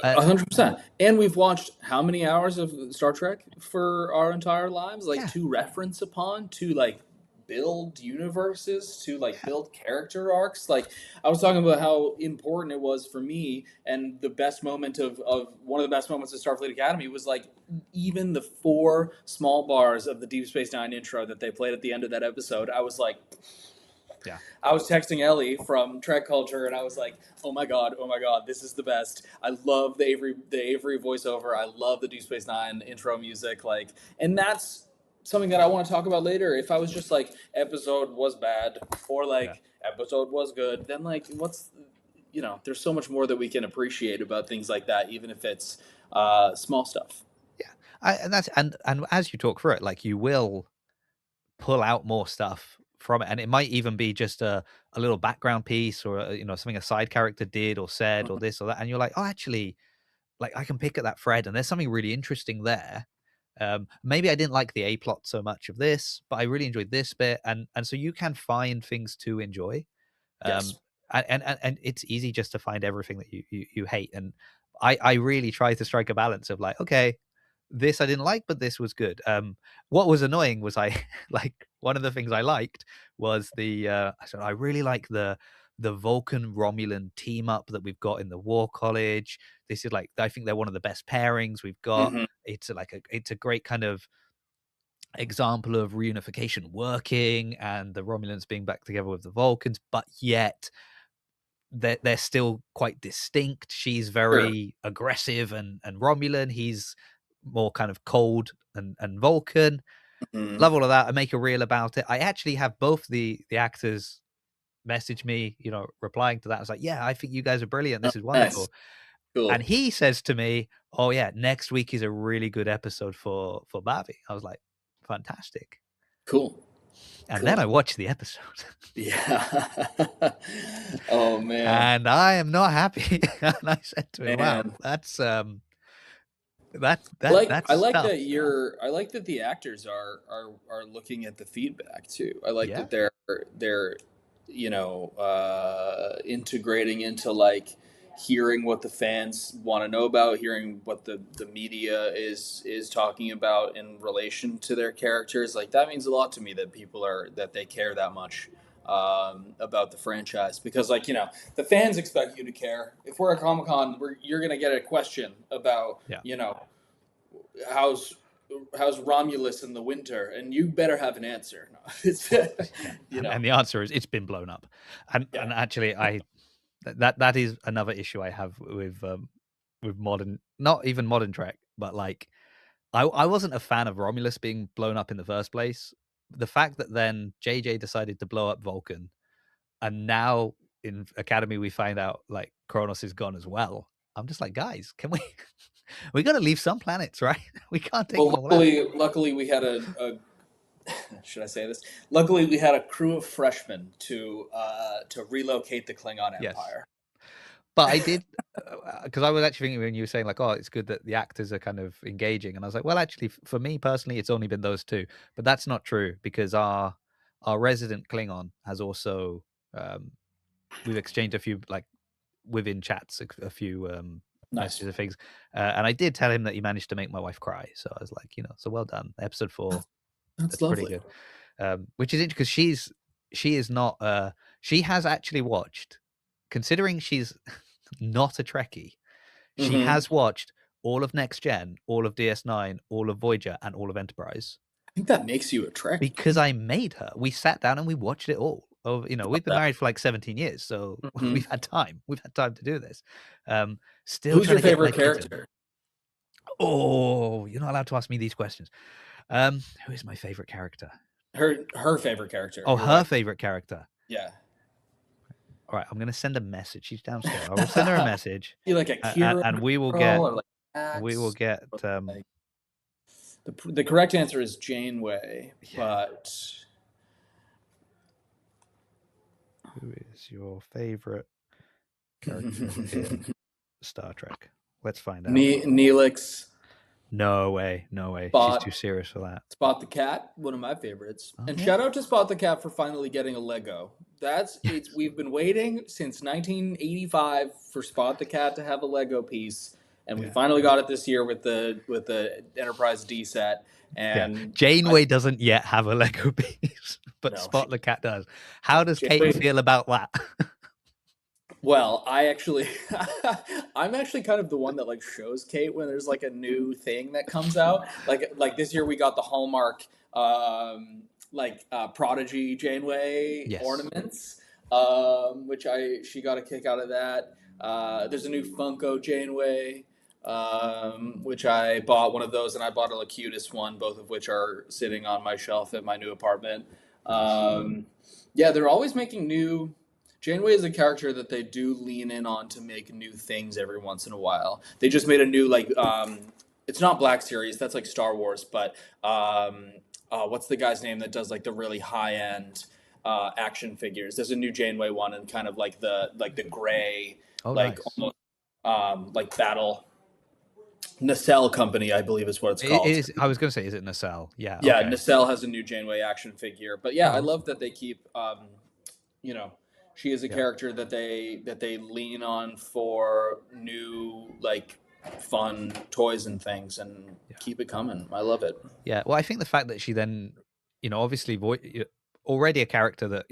S3: 100%. And we've watched how many hours of Star Trek for our entire lives? Like to reference upon, to like build universes, to like build character arcs. Like I was talking about how important it was for me, and the best moment of one of the best moments of Starfleet Academy was like even the 4 small bars of the Deep Space Nine intro that they played at the end of that episode. I was like, I was texting Ellie from Trek Culture, and I was like, "Oh my god, this is the best! I love the Avery voiceover. I love the Deep Space Nine intro music. Like, and that's something that I want to talk about later. If I was just like episode was bad or like episode was good, then like what's there's so much more that we can appreciate about things like that, even if it's small stuff.
S2: Yeah, and as you talk through it, like you will pull out more stuff from it, and it might even be just a little background piece or something a side character did or said or this or that, and you're like, oh, actually, like I can pick at that thread and there's something really interesting there. Maybe I didn't like the A plot so much of this, but I really enjoyed this bit, and so you can find things to enjoy.
S3: Yes.
S2: And it's easy just to find everything that you hate, and I really try to strike a balance of like, okay, this I didn't like, but this was good. What was annoying was I like one of the things I liked was I really like the Vulcan Romulan team up that we've got in the War College. This is like, I think they're one of the best pairings we've got. It's a great kind of example of reunification working and the Romulans being back together with the Vulcans, but yet they're still quite distinct. She's very aggressive and Romulan. He's more kind of cold and Vulcan. Love all of that. I make a reel about it. I actually have both the actors messaged me, replying to that. I was like, yeah, I think you guys are brilliant. This is
S3: Nice.
S2: wonderful.
S3: Cool.
S2: And he says to me, oh yeah, next week is a really good episode for Bavi. I was like, fantastic.
S3: Cool.
S2: And then I watched the episode.
S3: Yeah. Oh man.
S2: And I am not happy. And I said to him, wow,
S3: Man.
S2: that's
S3: I
S2: that's
S3: like
S2: tough.
S3: that I like that the actors are looking at the feedback too. I like
S2: Yeah.
S3: that they're integrating into like hearing what the fans want to know about, hearing what the media is talking about in relation to their characters. Like that means a lot to me that that they care that much about the franchise, because like the fans expect you to care. If we're at Comic-Con, you're gonna get a question about how's Romulus in the winter, and you better have an answer. No, it's,
S2: and the answer is it's been blown up. And actually, that is another issue I have with modern, not even modern Trek, but like I wasn't a fan of Romulus being blown up in the first place. The fact that then JJ decided to blow up Vulcan, and now in Academy we find out like Kronos is gone as well. I'm just like, guys, can we got to leave some planets, right? We can't take them all out.
S3: Luckily we had a should I say this? Luckily we had a crew of freshmen to relocate the Klingon Empire.
S2: But I did, because I was actually thinking when you were saying like, oh, it's good that the actors are kind of engaging, and I was like, well, actually, for me personally, it's only been those two, but that's not true, because our resident Klingon has also we've exchanged a few like within chats a few messages of things, and I did tell him that he managed to make my wife cry, so I was like, so well done, episode 4. That's pretty good. Which is interesting because she is not she has actually watched, considering she's not a Trekkie, she has watched all of Next Gen, all of DS9, all of Voyager, and all of Enterprise.
S3: I think that makes you a Trekkie.
S2: Because I made her. We sat down and we watched it all. Oh, we've been married for like 17 years, so we've had time. We've had time to do this. Still,
S3: who's your favorite character?
S2: Oh, you're not allowed to ask me these questions. Who is my favorite character?
S3: Her favorite character.
S2: Oh, her favorite character.
S3: Yeah.
S2: All right, I'm gonna send a message. She's downstairs. I will send her a message.
S3: Like a Kira,
S2: and we will get.
S3: The correct answer is Janeway, but
S2: who is your favorite character in Star Trek? Let's find out.
S3: Neelix.
S2: No way. She's too serious for that.
S3: Spot the Cat, one of my favorites. And shout out to Spot the Cat for finally getting a Lego. We've been waiting since 1985 for Spot the Cat to have a Lego piece, and we finally got it this year with the Enterprise D set. And
S2: Janeway doesn't yet have a Lego piece, but Spot the Cat does. How does Kate feel about that?
S3: Well, I'm actually kind of the one that like shows Kate when there's like a new thing that comes out. Like this year we got the Hallmark Prodigy Janeway ornaments, which she got a kick out of that. There's a new Funko Janeway, which I bought one of those, and I bought a Locutus one, both of which are sitting on my shelf at my new apartment. They're always making new. Janeway is a character that they do lean in on to make new things every once in a while. They just made a new it's not Black Series, that's like Star Wars, but what's the guy's name that does like the really high end action figures? There's a new Janeway one, and kind of like the gray, nice. Almost like battle. Nacelle Company, I believe is what it's called.
S2: I was going to say, is it Nacelle? Yeah.
S3: Yeah, okay. Nacelle has a new Janeway action figure, but I love that they keep she is a character that they lean on for new like fun toys and things, and keep it coming. I love it.
S2: Yeah, well, I think the fact that she then, obviously already a character that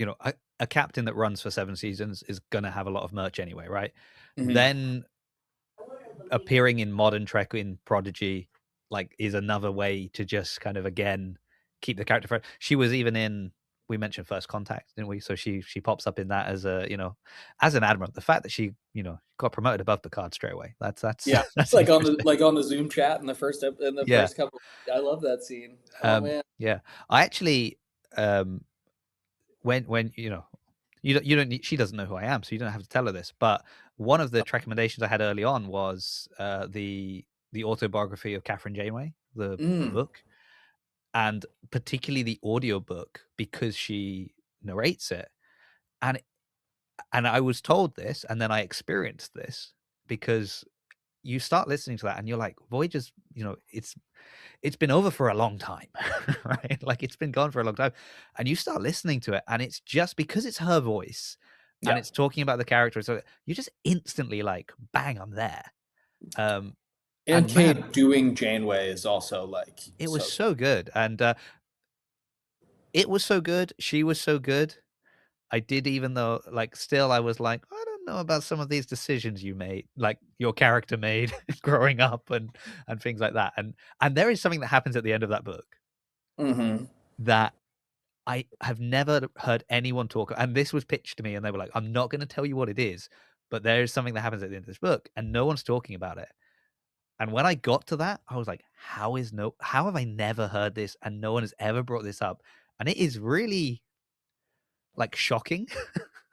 S2: a captain that runs for 7 seasons is gonna have a lot of merch anyway, right? Mm-hmm. Then appearing in modern Trek in Prodigy like is another way to just kind of again keep the character fresh. She was even in. We mentioned First Contact, didn't we? So she pops up in that as as an admiral. The fact that she got promoted above Picard straight away. That's
S3: that's like on the Zoom chat in the first first couple. I love that scene. Oh man.
S2: Yeah, I actually when You don't need, she doesn't know who I am, so you don't have to tell her this. But one of the recommendations I had early on was the autobiography of Catherine Janeway, the
S3: Mm.
S2: book, and particularly the audiobook because she narrates it. And I was told this, and then I experienced this because you start listening to that and you're like, Voyager's, it's been over for a long time, right? Like it's been gone for a long time. And you start listening to it, and it's just because it's her voice and
S3: Yeah.
S2: it's talking about the character. So you're just instantly like, bang, I'm there.
S3: And
S2: And man,
S3: Kate doing Janeway is also like
S2: it was so good. And it was so good. She was so good. I did, even though, like, still I was like, I don't know about some of these decisions you made, like your character made growing up and things like that. And there is something that happens at the end of that book
S3: Mm-hmm.
S2: that I have never heard anyone talk. And this was pitched to me, and they were like, I'm not going to tell you what it is, but there is something that happens at the end of this book, and no one's talking about it. And when I got to that, I was like, how have I never heard this? And no one has ever brought this up. And it is really like shocking.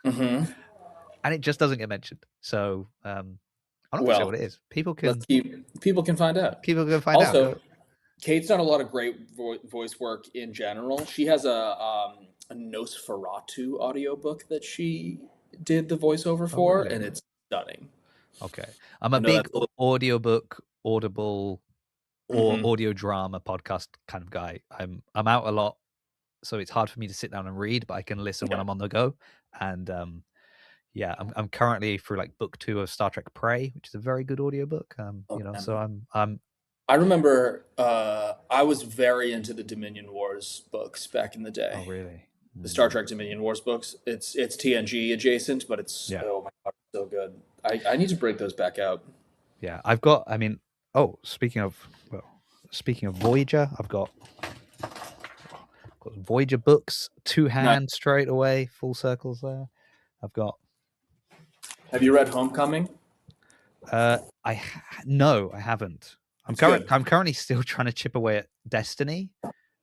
S3: Mm-hmm.
S2: And it just doesn't get mentioned. So I'm not gonna say
S3: Well,
S2: what it is. People can
S3: people can find out.
S2: find out.
S3: Also, Kate's done a lot of great voice work in general. She has a Nosferatu audiobook that she did the voiceover for,
S2: really?
S3: and it's stunning.
S2: Okay. I'm a
S3: I know
S2: big
S3: that's a little.
S2: audiobook, Audible, or
S3: Mhm.
S2: audio drama podcast kind of guy. I'm out a lot, so it's hard for me to sit down and read, but I can listen when
S3: Yeah.
S2: I'm on the go. And yeah, I'm currently through like book 2 of Star Trek Prey, which is a very good audiobook. So I'm
S3: I remember I was very into the Dominion Wars books back in the day.
S2: oh really?
S3: The Star Trek Dominion Wars books. It's TNG adjacent, but it's
S2: Yeah.
S3: oh my god, it's so good. I need to break those back out.
S2: Yeah, I've got. I mean, speaking of Voyager, I've got Voyager books, two hands straight away, full circles there. I've got.
S3: Have you read Homecoming?
S2: No, I haven't. I'm currently still trying to chip away at Destiny,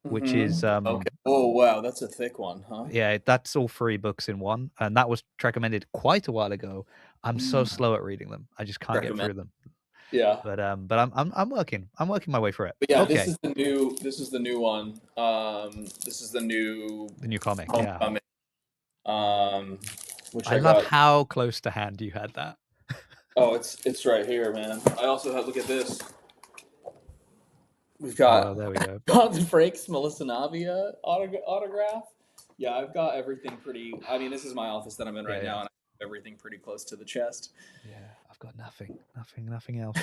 S2: which is
S3: Okay. Oh wow, that's a thick one, huh?
S2: yeah, that's all 3 books in one, and that was recommended quite a while ago. I'm so slow at reading them; I just can't get through them.
S3: Yeah.
S2: But I'm working my way through it.
S3: But yeah,
S2: Okay,
S3: this is the new one. This is the new
S2: comic. Yeah,
S3: Homecoming. Which
S2: I love how close to hand you had that.
S3: Oh, it's right here, man. I also have. Look at this. We've got.
S2: There we go.
S3: Got the Frakes Melissa Navia autograph. Yeah, I've got everything pretty. I mean, this is my office that I'm in right now, and I have everything pretty close to the chest.
S2: Yeah, I've got nothing else.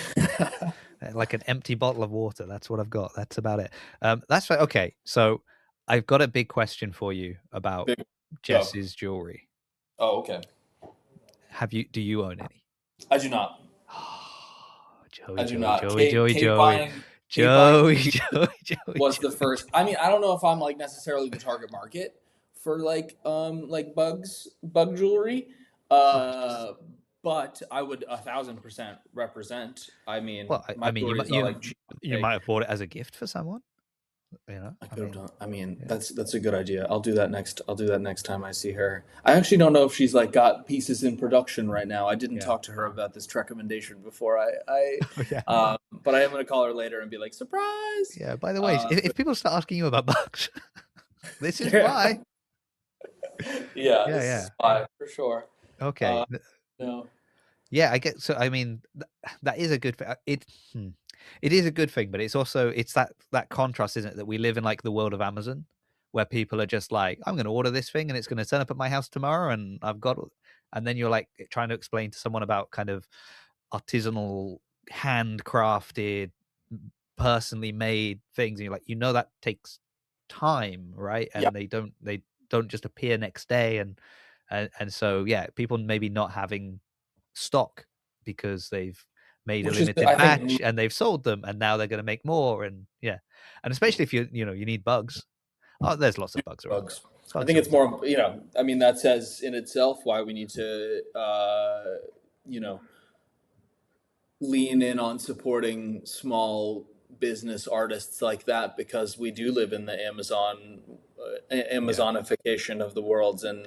S2: Like an empty bottle of water. That's what I've got. That's about it. That's right. Okay, so I've got a big question for you about Jess's jewelry.
S3: Oh, okay.
S2: Do you own any?
S3: I do not.
S2: Joey
S3: was the first. I mean, I don't know if I'm like necessarily the target market for like bug jewelry, but I would 1,000% represent. I mean,
S2: well, I mean, you might have bought it as a gift for someone. You know,
S3: I could have done. I mean, that's a good idea. I'll do that next time I see her. I actually don't know if she's like got pieces in production right now. I didn't talk to her about this recommendation before. But I am going to call her later and be like, surprise.
S2: Yeah. By the way, if people start asking you about bugs, this is why.
S3: Yeah. Why, for sure.
S2: Okay.
S3: No.
S2: Yeah, I get. So I mean, that is a good thing. It is a good thing, but it's also that contrast, isn't it? That we live in like the world of Amazon, where people are just like, I'm going to order this thing and it's going to turn up at my house tomorrow, and and then you're like trying to explain to someone about kind of artisanal, handcrafted, personally made things, and you're like, that takes time, right? And they don't just appear next day, and so yeah, people maybe not having stock because they've made a limited batch and they've sold them, and now they're going to make more, and especially if you need bugs. Oh, there's lots of bugs around.
S3: I think it's more, I mean, that says in itself why we need to lean in on supporting small business artists like that, because we do live in the Amazonification of the world, and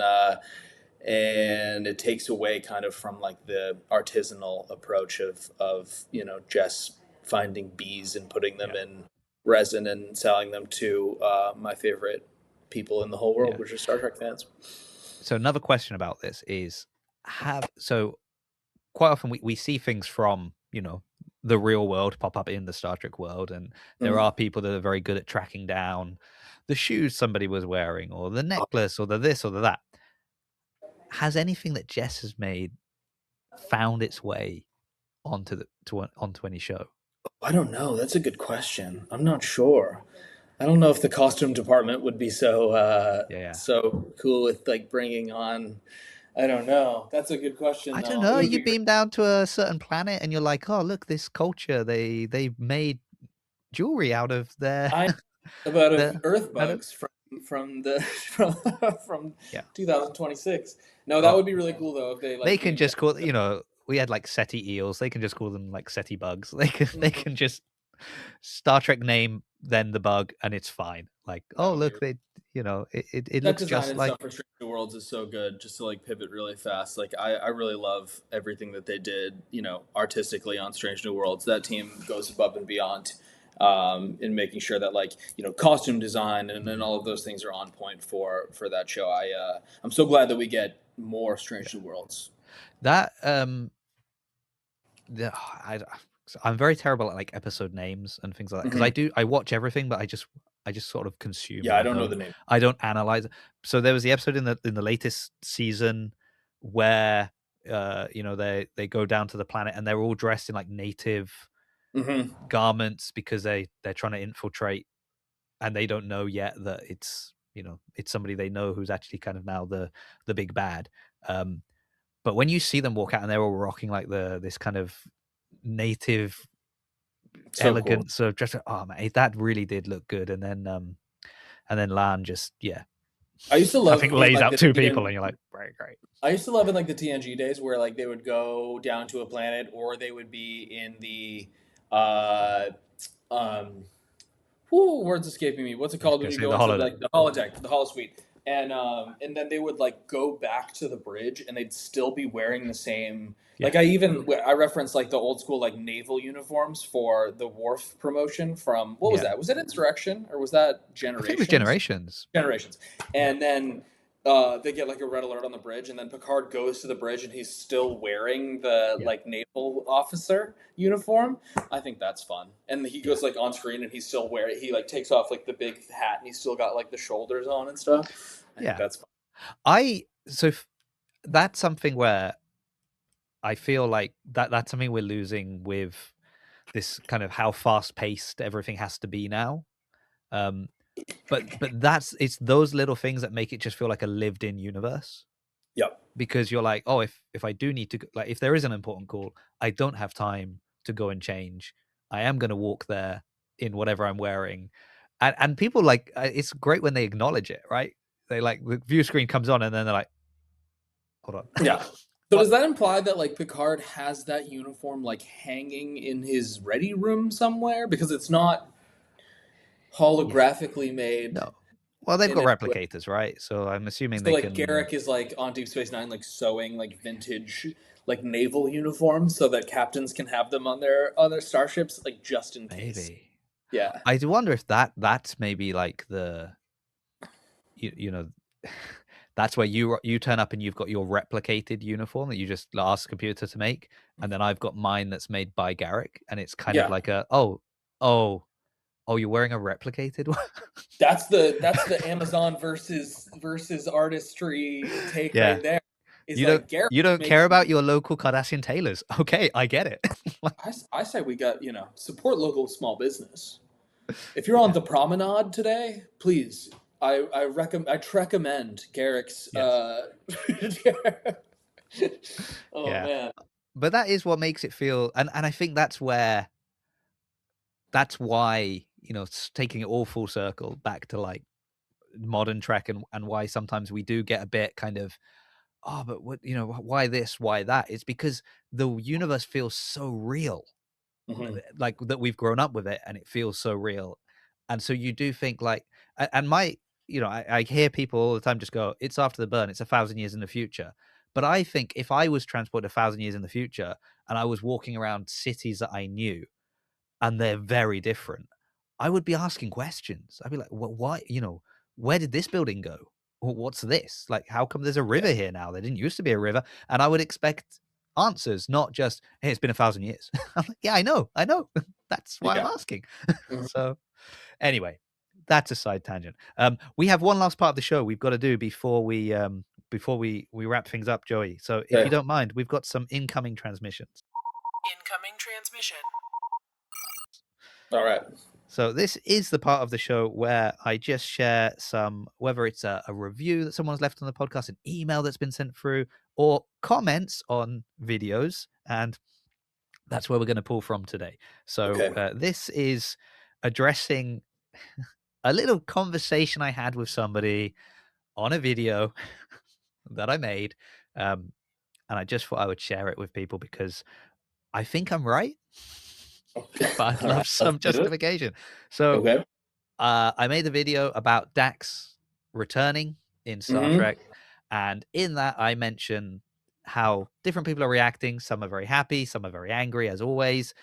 S3: and it takes away kind of from like the artisanal approach of Jess finding bees and putting them in resin and selling them to my favorite people in the whole world, which are Star Trek fans.
S2: So another question about this is, quite often we see things from, the real world pop up in the Star Trek world, and there are people that are very good at tracking down the shoes somebody was wearing, or the necklace, or the this or the that. Has anything that Jess has made found its way onto any show?
S3: I don't know. That's a good question. I'm not sure. I don't know if the costume department would be so cool with like bringing on. I don't know. That's a good question.
S2: I
S3: Though.
S2: don't
S3: It
S2: know.
S3: would
S2: You
S3: be
S2: beam down to a certain planet, and you're like, oh, look, this culture. They made jewelry out of their
S3: I about of
S2: their
S3: Earth
S2: out of
S3: bugs from the from
S2: yeah.
S3: 2026. No, that
S2: Oh,
S3: would be really cool though if they like.
S2: they can
S3: beamed
S2: just
S3: down.
S2: call we had like SETI eels. They can just call them like SETI bugs. They
S3: Mhm.
S2: can just Star Trek name then the bug, and it's fine. Like,
S3: That
S2: oh
S3: would be
S2: look, it
S3: that
S2: looks
S3: design
S2: just
S3: and
S2: like
S3: stuff for Strange New Worlds is so good. Just to like pivot really fast, like I really love everything that they did, artistically on Strange New Worlds. That team goes above and beyond in making sure that like costume design and all of those things are on point for that show. I'm so glad that we get more Strange New Worlds.
S2: that. I'm very terrible at like episode names and things like that, because I watch everything, but I just sort of consume.
S3: Yeah,
S2: And
S3: I don't know the name.
S2: I don't analyze it. So there was the episode in the latest season where they go down to the planet, and they're all dressed in like native garments because they're trying to infiltrate, and they don't know yet that it's somebody they know who's actually kind of now the big bad. But when you see them walk out and they're all rocking like this kind of native
S3: So cool.
S2: elegance of dress, oh man, that really did look good. And then Lan just
S3: I used to
S2: I
S3: love
S2: think
S3: in,
S2: lays
S3: like
S2: out
S3: the
S2: two people, and you're like, very great.
S3: I used to love in like the TNG days where like they would go down to a planet or they would be in the uh um words escaping me. What's it
S2: I was
S3: called when
S2: gonna
S3: you
S2: say
S3: go
S2: the
S3: into
S2: holodeck.
S3: like the holodeck, the holosuite? And then they would like go back to the bridge and they'd still be wearing the same. Like I referenced like the old school like naval uniforms for the Wharf promotion from what was that? Was it Insurrection or was that
S2: I think it was
S3: Generations?
S2: Generations.
S3: Generations. And then they get like a red alert on the bridge, and then Picard goes to the bridge, and he's still wearing the like naval officer uniform. I think that's fun. And he goes like on screen, and he's still wearing. He like takes off like the big hat, and he's still got like the shoulders on and stuff. I think that's fun.
S2: That's something where I feel like that's something we're losing with this kind of how fast paced everything has to be now. But it's those little things that make it just feel like a lived in universe.
S3: Yep.
S2: Because you're like, oh, if I do need to, like, if there is an important call, I don't have time to go and change. I am going to walk there in whatever I'm wearing. And people like, it's great when they acknowledge it, right? They like, the view screen comes on and then they're like, hold on.
S3: Yeah. So does that imply that like Picard has that uniform like hanging in his ready room somewhere because it's not holographically made?
S2: No. Well, they've got replicators, right? So I'm assuming
S3: so
S2: they
S3: like
S2: can.
S3: Garrick is like on Deep Space Nine, like sewing like vintage like naval uniforms so that captains can have them on their starships, like just in case.
S2: Maybe.
S3: Yeah.
S2: I do wonder if that's maybe like the that's where you turn up and you've got your replicated uniform that you just ask the computer to make, and then I've got mine that's made by Garrick, and it's kind of like you're wearing a replicated one.
S3: That's the Amazon versus artistry take right there.
S2: You don't care about your local Kardashian tailors. Okay, I get it.
S3: I say we got support local small business. If you're on the promenade today, please, I recommend Garrick's. Man!
S2: But that is what makes it feel, and I think that's why taking it all full circle back to like modern Trek, and why sometimes we do get a bit kind of, but what, why this, why that? It's because the universe feels so real, like that we've grown up with it, and it feels so real, and so you do think like, and my I hear people all the time just go, it's after the burn, it's 1,000 years in the future. But I think if I was transported 1,000 years in the future and I was walking around cities that I knew and they're very different, I would be asking questions. I'd be like, well, why, where did this building go? What's this? Like, how come there's a river here now? There didn't used to be a river. And I would expect answers, not just, hey, it's been 1,000 years. I'm like, yeah, I know. That's why I'm asking. So anyway, that's a side tangent. We have one last part of the show we've got to do before we wrap things up, Joey. So if you don't mind, we've got some incoming transmissions.
S1: Incoming transmission.
S3: All right.
S2: So this is the part of the show where I just share some, whether it's a review that someone's left on the podcast, an email that's been sent through, or comments on videos. And that's where we're going to pull from today. So this is addressing a little conversation I had with somebody on a video that I made. And I just thought I would share it with people because I think I'm right. But I'd love some justification. So I made the video about Dax returning in Star Trek. And in that, I mention how different people are reacting. Some are very happy. Some are very angry, as always.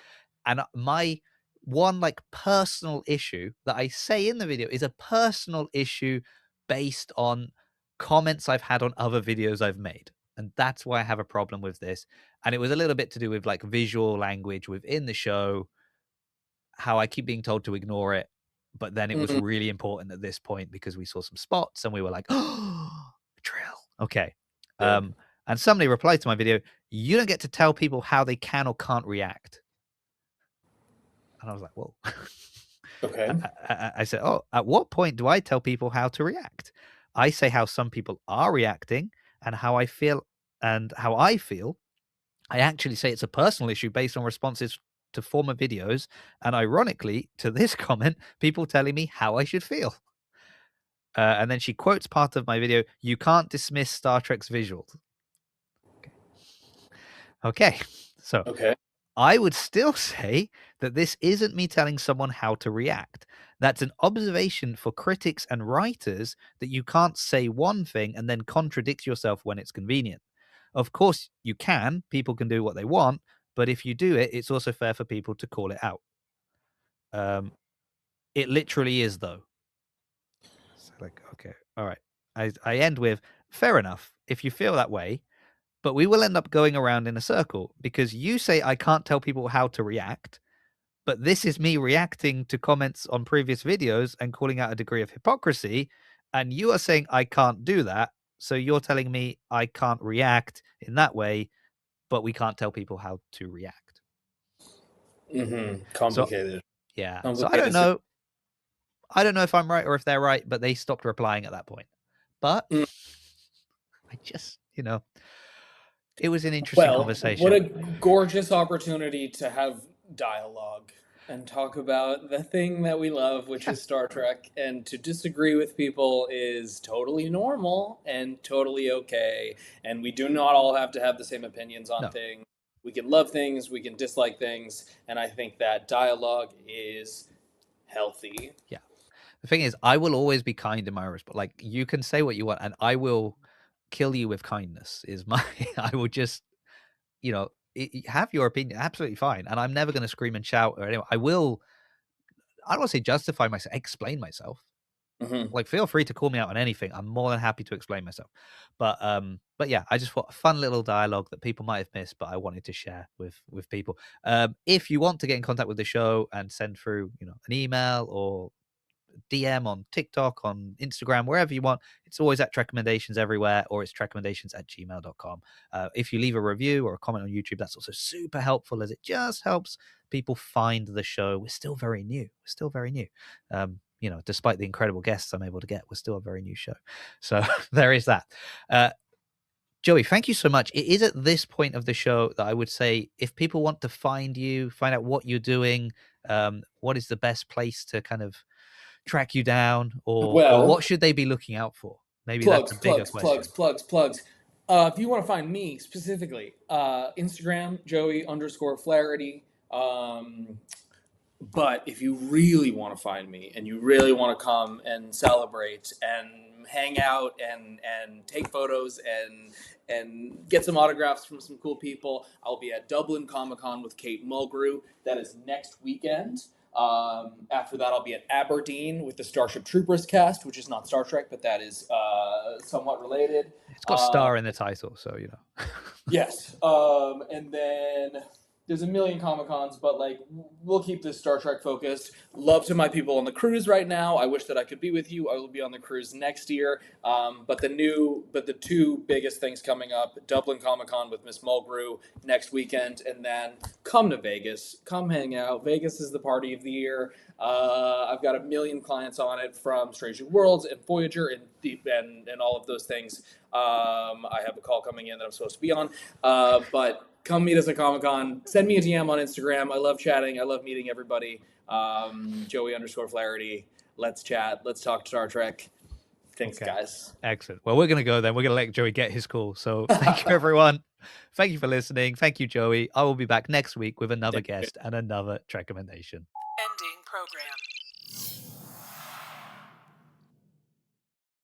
S2: And my one personal issue that I say in the video is a personal issue based on comments I've had on other videos I've made. And that's why I have a problem with this. And it was a little bit to do with visual language within the show, how I keep being told to ignore it. But then it was really important at this point because we saw some spots and we were like, oh, drill. Okay. And somebody replied to my video, you don't get to tell people how they can or can't react. And I was like, whoa.
S3: Okay.
S2: I said, oh, at what point do I tell people how to react? I say how some people are reacting and how I feel and how I feel. I actually say it's a personal issue based on responses to former videos. And ironically, to this comment, people telling me how I should feel. And then she quotes part of my video, you can't dismiss Star Trek's visuals. Okay. So I would still say that this isn't me telling someone how to react. That's an observation for critics and writers that you can't say one thing and then contradict yourself when it's convenient. Of course, you can. People can do what they want. But if you do it, it's also fair for people to call it out. It literally is, though. So okay, all right. I end with, fair enough, if you feel that way. But we will end up going around in a circle because you say I can't tell people how to react, but this is me reacting to comments on previous videos and calling out a degree of hypocrisy, and you are saying I can't do that, so you're telling me I can't react in that way, but we can't tell people how to react.
S3: Complicated.
S2: So, yeah. So I don't know. I don't know if I'm right or if they're right, but they stopped replying at that point. But I just, it was an interesting conversation.
S3: What a gorgeous opportunity to have dialogue and talk about the thing that we love, which is Star Trek. And to disagree with people is totally normal and totally okay. And we do not all have to have the same opinions on things. We can love things, we can dislike things. And I think that dialogue is healthy.
S2: Yeah. The thing is, I will always be kind in my response. You can say what you want, and I will kill you with kindness. I will just, have your opinion, absolutely fine. And I'm never going to scream and shout or anyone. I don't want to say justify myself, explain myself. Feel free to call me out on anything. I'm more than happy to explain myself. But yeah, I just thought a fun little dialogue that people might have missed, but I wanted to share with people. If you want to get in contact with the show and send through, an email or DM on TikTok, on Instagram, wherever you want, it's always at Trekommendations everywhere, or it's trekommendations@gmail.com. If you leave a review or a comment on YouTube, that's also super helpful, as it just helps people find the show. We're still very new. Despite the incredible guests I'm able to get, we're still a very new show. So there is that. Joey, thank you so much. It is at this point of the show that I would say, if people want to find you, find out what you're doing, what is the best place to kind of track you down, or what should they be looking out for? Maybe that's a bigger question.
S3: Plugs. If you want to find me specifically, Instagram, Joey_Flaherty. But if you really want to find me and you really want to come and celebrate and hang out and take photos and get some autographs from some cool people, I'll be at Dublin Comic Con with Kate Mulgrew. That is next weekend. After that, I'll be at Aberdeen with the Starship Troopers cast, which is not Star Trek, but that is somewhat related.
S2: It's got star in the title, so you know.
S3: Yes. And then there's a million Comic Cons, but like we'll keep this Star Trek focused. Love to my people on the cruise right now. I wish that I could be with you. I will be on the cruise next year. But the two biggest things coming up: Dublin Comic Con with Miss Mulgrew next weekend, and then come to Vegas. Come hang out. Vegas is the party of the year. I've got a million clients on it from Strange New Worlds and Voyager and all of those things. I have a call coming in that I'm supposed to be on. But come meet us at Comic-Con. Send me a DM on Instagram. I love chatting. I love meeting everybody. Joey_Flaherty. Let's chat. Let's talk Star Trek. Thanks, guys.
S2: Excellent. Well, we're going to go then. We're going to let Joey get his call. So thank you, everyone. Thank you for listening. Thank you, Joey. I will be back next week with another guest and another Trekommendation.
S1: Ending program.